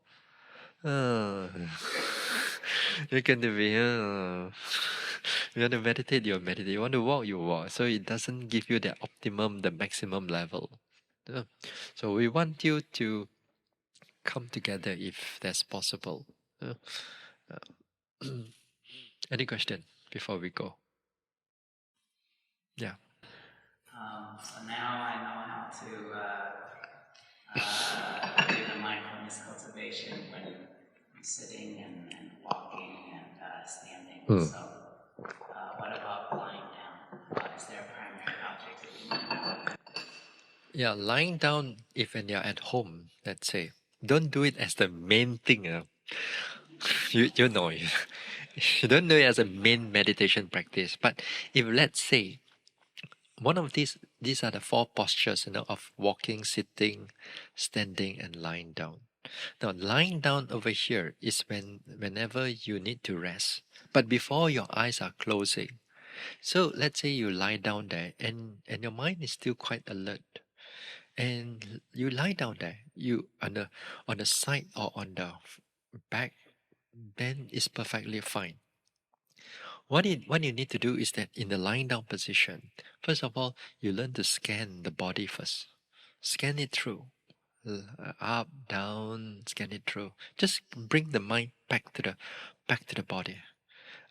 [SPEAKER 1] you're going to be, you want to meditate, you meditate. You want to walk, you walk. So it doesn't give you the optimum, the maximum level. So we want you to come together if that's possible. Any question before we go? Yeah.
[SPEAKER 2] So now I know how to do the mindfulness cultivation when I'm sitting and walking and standing. So what about lying down? Is there a primary object of the mind?
[SPEAKER 1] Yeah, lying down, if when you're at home, let's say, don't do it as the main thing. You know, you don't do it as a main meditation practice. But if let's say one of these are the 4 postures, of walking, sitting, standing, and lying down. Now, lying down over here is whenever you need to rest, but before your eyes are closing. So let's say you lie down there, and your mind is still quite alert, and you lie down there. You on the side or on the back, then it's perfectly fine. What you need to do is that in the lying down position, first of all, you learn to scan the body first. Scan it through. Up, down, scan it through. Just bring the mind back to the body.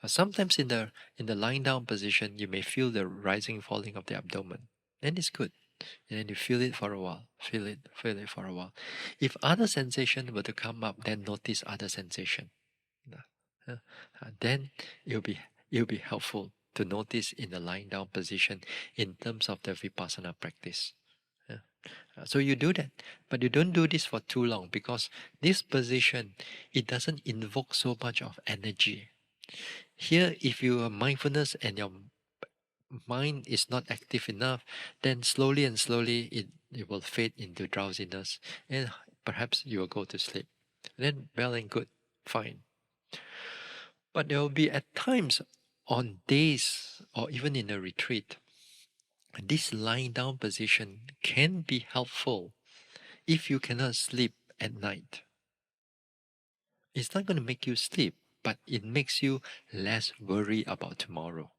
[SPEAKER 1] Sometimes in the lying down position, you may feel the rising, falling of the abdomen. Then it's good. And then you feel it for a while. Feel it for a while. If other sensation were to come up, then notice other sensation. Then it'll be helpful to notice in the lying down position in terms of the vipassana practice. So you do that, but you don't do this for too long, because this position, it doesn't invoke so much of energy. Here, if you are mindfulness and your mind is not active enough, then slowly and slowly it will fade into drowsiness, and perhaps you will go to sleep. Then well and good, fine. But there will be at times on days or even in a retreat, this lying down position can be helpful if you cannot sleep at night. It's not going to make you sleep, but it makes you less worry about tomorrow.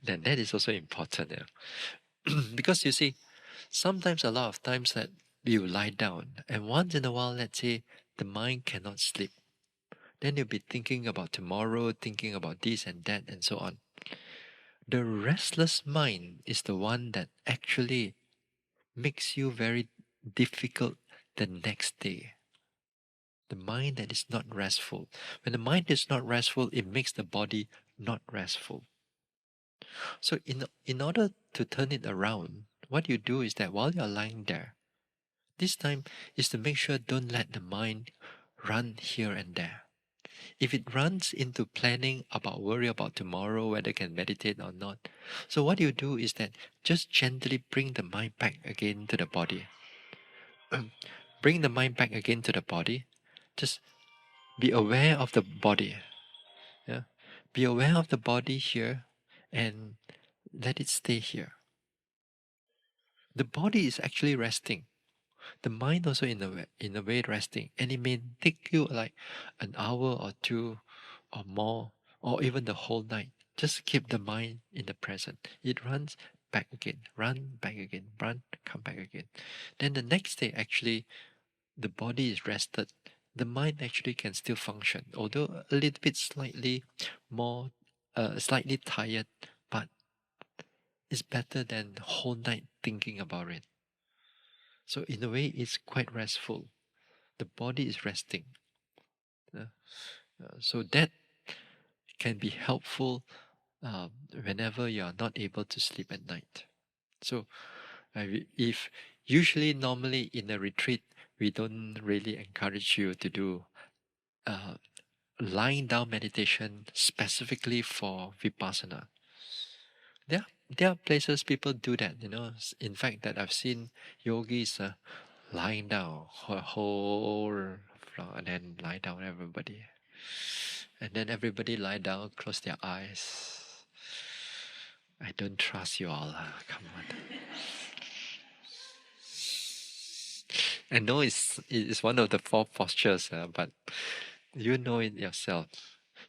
[SPEAKER 1] Then that is also important. Because you see, sometimes a lot of times that you lie down, and once in a while, let's say the mind cannot sleep. Then you'll be thinking about tomorrow, thinking about this and that, and so on. The restless mind is the one that actually makes you very difficult the next day. The mind that is not restful. When the mind is not restful, it makes the body not restful. So in order to turn it around, what you do is that while you're lying there, this time is to make sure don't let the mind run here and there. If it runs into planning about worry about tomorrow, whether can meditate or not, so what you do is that just gently bring the mind back again to the body. Bring the mind back again to the body. Just be aware of the body. Yeah? Be aware of the body here and let it stay here. The body is actually resting. The mind also in a way resting, and it may take you like an hour or two or more, or even the whole night. Just keep the mind in the present. It runs back again, run back again, run, come back again. Then the next day, actually, the body is rested. The mind actually can still function, although a little bit slightly more, slightly tired, but it's better than the whole night thinking about it. So in a way, it's quite restful. The body is resting. So that can be helpful whenever you are not able to sleep at night. So if usually normally in a retreat, we don't really encourage you to do uh, lying down meditation specifically for vipassana. There are places people do that, In fact, that I've seen yogis lying down whole floor and then lie down everybody. And then everybody lie down, close their eyes. I don't trust you all. Come on. I know it's one of the four postures, but you know it yourself.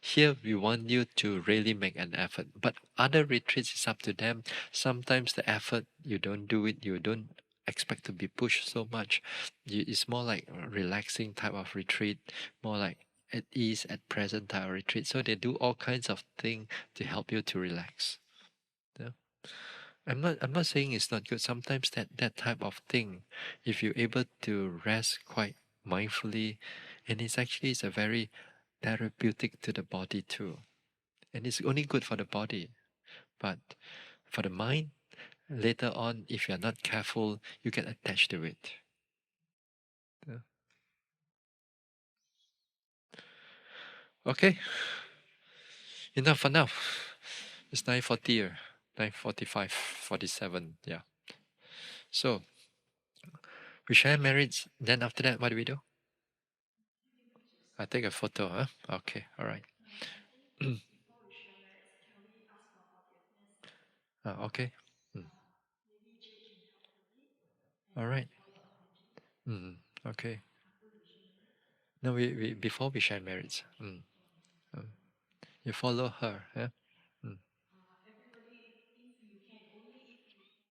[SPEAKER 1] Here we want you to really make an effort. But other retreats is up to them. Sometimes the effort you don't do it, you don't expect to be pushed so much. It's more like a relaxing type of retreat, more like at ease at present type of retreat. So they do all kinds of things to help you to relax. Yeah. I'm not saying it's not good. Sometimes that type of thing, if you're able to rest quite mindfully, and it's a very therapeutic to the body too. And it's only good for the body. But for the mind, later on, if you're not careful, you get attached to it. Yeah. Okay. Enough for now. It's 9:40 or 9:45, 47. Yeah. So we share merits. Then after that, what do we do? I take a photo, huh? Okay, all right. Okay. Mm. All right. Okay. No, we before we share merits. You follow her. Yeah?